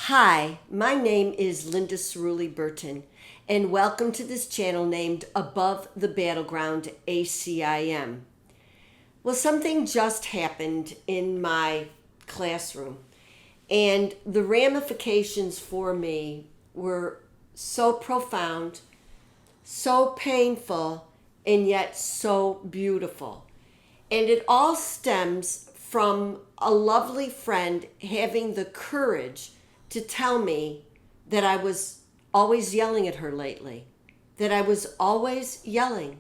Hi, my name is Linda Cirulli-Burton, and welcome to this channel named Above the Battleground ACIM. Well, something just happened in my classroom, and the ramifications for me were so profound, so painful, and yet so beautiful. And it all stems from a lovely friend having the courage to tell me that I was always yelling at her lately, that I was always yelling.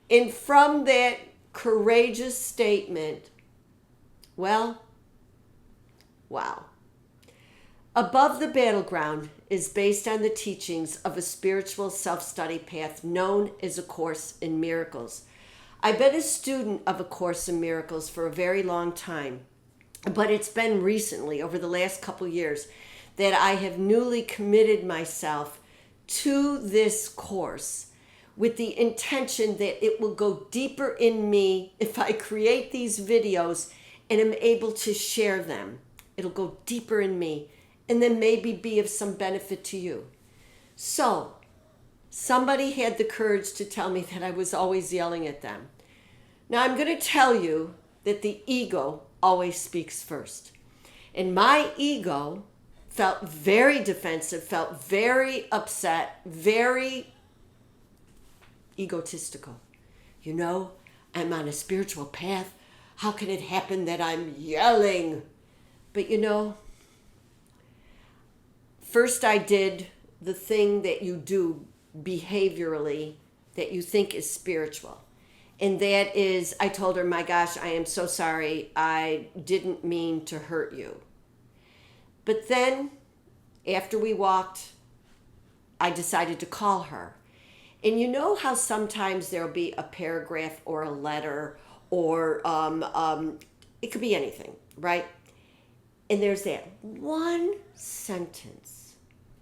And from that courageous statement, well, wow. Above the Battleground is based on the teachings of a spiritual self-study path known as A Course in Miracles. I've been a student of A Course in Miracles for a very long time, but it's been recently, over the last couple years, that I have newly committed myself to this course with the intention that it will go deeper in me if I create these videos and am able to share them. It'll go deeper in me and then maybe be of some benefit to you. So, somebody had the courage to tell me that I was always yelling at them. Now, I'm going to tell you that the ego always speaks first. And my ego felt very defensive, felt very upset, very egotistical. You know, I'm on a spiritual path. How can it happen that I'm yelling? But you know, first I did the thing that you do behaviorally that you think is spiritual. And that is, I told her, my gosh, I am so sorry. I didn't mean to hurt you. But then, after we walked, I decided to call her. And you know how sometimes there'll be a paragraph or a letter or it could be anything, right? And there's that one sentence,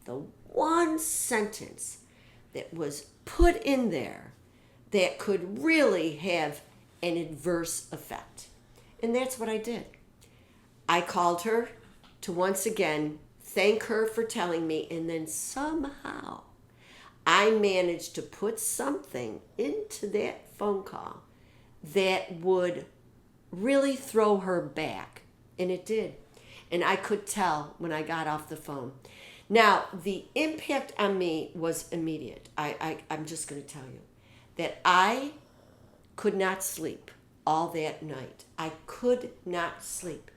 the one sentence that was put in there that could really have an adverse effect. And that's what I did. I called her to once again thank her for telling me, and then somehow I managed to put something into that phone call that would really throw her back. And it did. And I could tell when I got off the phone. Now, the impact on me was immediate. I'm just going to tell you that I could not sleep all that night. I could not sleep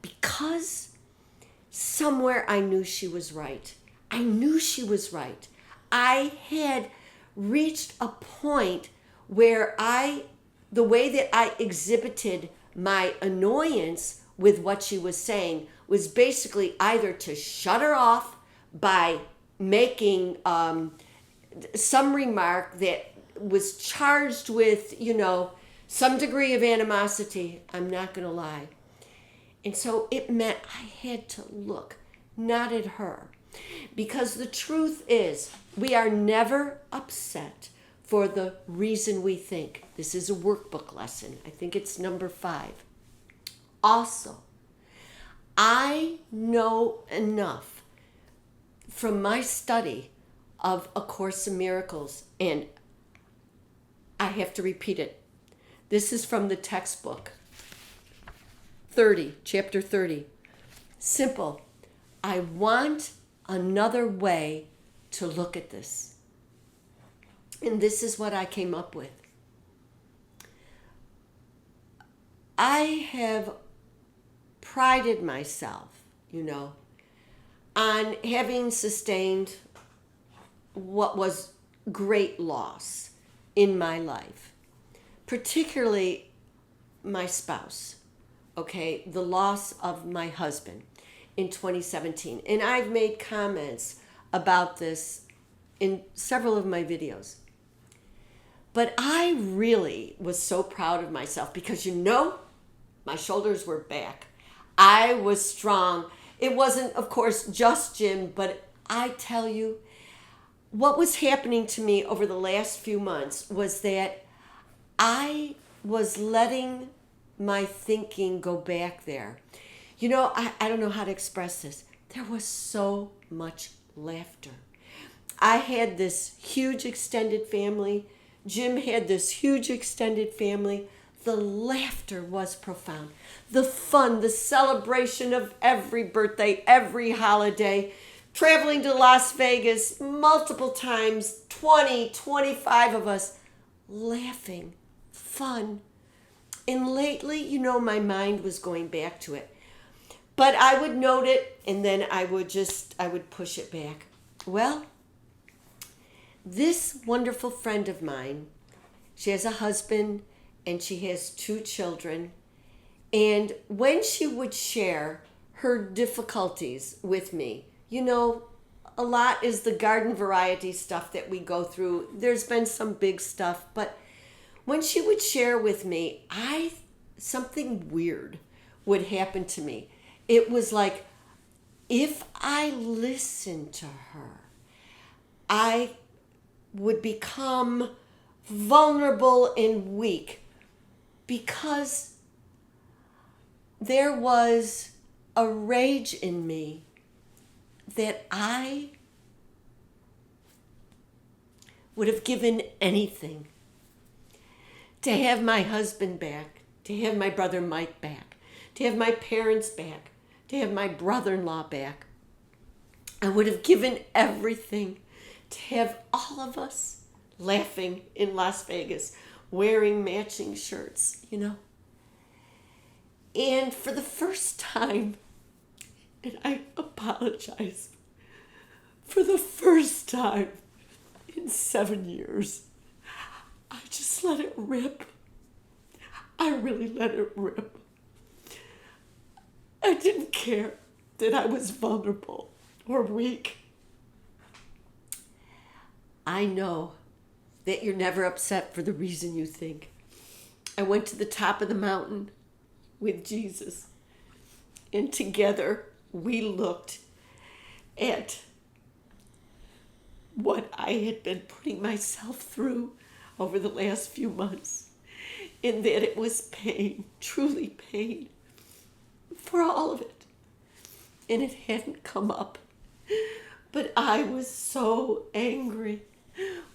because somewhere I knew she was right. I knew she was right. I had reached a point where the way that I exhibited my annoyance with what she was saying was basically either to shut her off by making some remark that was charged with, some degree of animosity. I'm not going to lie. And so it meant I had to look, not at her. Because the truth is, we are never upset for the reason we think. This is a workbook lesson. I think it's number 5. Also, I know enough from my study of A Course in Miracles, and I have to repeat it. This is from the textbook. 30, chapter 30. Simple. I want another way to look at this. And this is what I came up with. I have prided myself, on having sustained what was great loss in my life, particularly my spouse, okay, the loss of my husband in 2017. And I've made comments about this in several of my videos. But I really was so proud of myself because, my shoulders were back. I was strong. It wasn't, of course, just Jim, but I tell you, what was happening to me over the last few months was that I was letting my thinking go back there. I don't know how to express this. There was so much laughter. I had this huge extended family. Jim had this huge extended family. The laughter was profound. The fun, the celebration of every birthday, every holiday, traveling to Las Vegas multiple times, 20, 25 of us, laughing, fun. And lately, my mind was going back to it. But I would note it, and then I would push it back. Well, this wonderful friend of mine, she has a husband and she has 2 children. And when she would share her difficulties with me, a lot is the garden variety stuff that we go through. There's been some big stuff, but when she would share with me, something weird would happen to me. It was like, if I listened to her, I would become vulnerable and weak because there was a rage in me that I would have given anything to have my husband back, to have my brother Mike back, to have my parents back, to have my brother-in-law back. I would have given everything to have all of us laughing in Las Vegas, wearing matching shirts, And for the first time, and I apologize, for the first time in 7 years, I just let it rip. I really let it rip. I didn't care that I was vulnerable or weak. I know that you're never upset for the reason you think. I went to the top of the mountain with Jesus, and together we looked at what I had been putting myself through over the last few months, and that it was pain, truly pain, for all of it. And it hadn't come up. But I was so angry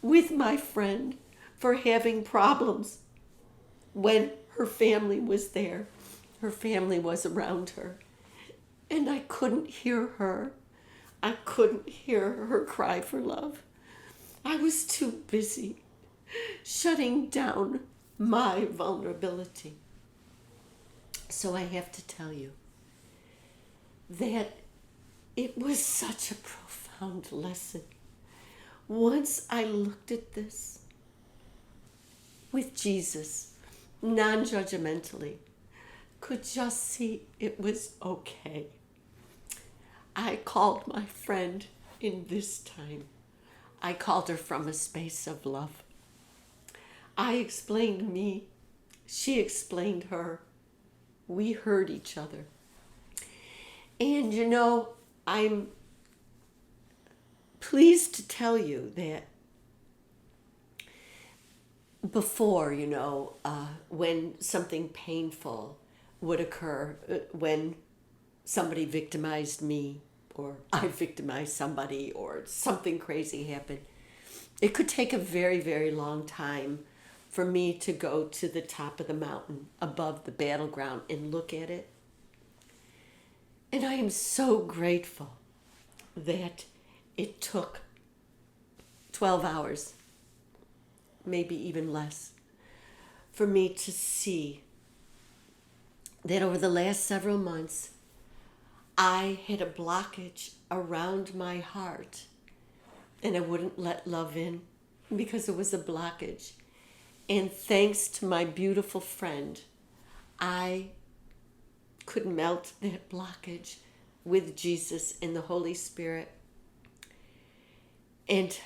with my friend for having problems when her family was there. Her family was around her. And I couldn't hear her. I couldn't hear her cry for love. I was too busy shutting down my vulnerability. So I have to tell you that it was such a profound lesson. Once I looked at this with Jesus, non-judgmentally, could just see it was okay. I called my friend in this time. I called her from a space of love. I explained me. She explained her. We heard each other. And I'm pleased to tell you that before, when something painful would occur, when somebody victimized me, or I victimized somebody, or something crazy happened, it could take a very, very long time for me to go to the top of the mountain above the battleground and look at it. And I am so grateful that it took 12 hours, maybe even less, for me to see that over the last several months, I had a blockage around my heart, and I wouldn't let love in because it was a blockage. And thanks to my beautiful friend, I could melt that blockage with Jesus and the Holy Spirit and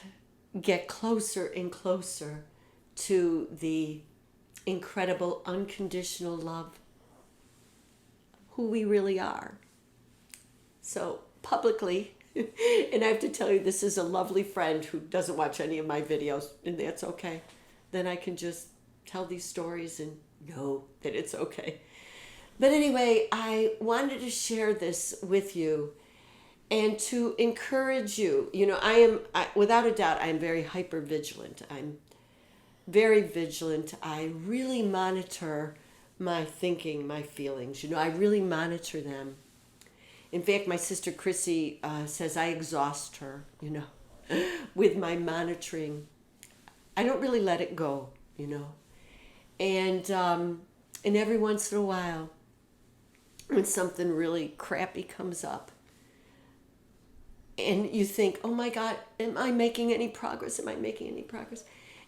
get closer and closer to the incredible unconditional love, who we really are. So publicly, and I have to tell you, this is a lovely friend who doesn't watch any of my videos, and that's okay. Then I can just tell these stories and know that it's okay. But anyway, I wanted to share this with you and to encourage you. You know, without a doubt, I'm very hyper vigilant. I'm very vigilant. I really monitor my thinking, my feelings. You know, I really monitor them. In fact, my sister Chrissy says I exhaust her, you know, with my monitoring. I don't really let it go, you know. And every once in a while, when something really crappy comes up, and you think, oh my God, am I making any progress? Am I making any progress?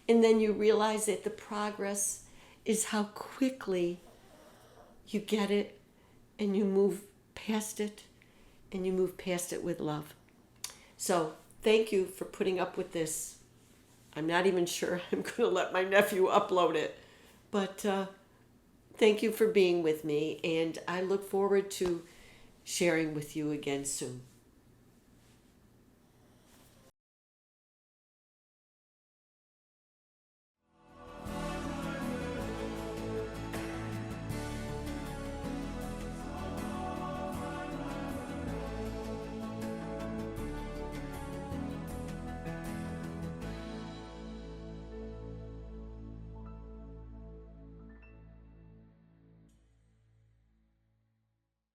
And then you realize that the progress is how quickly you get it and you move past it, and you move past it with love. So thank you for putting up with this. I'm not even sure I'm going to let my nephew upload it, but thank you for being with me, and I look forward to sharing with you again soon.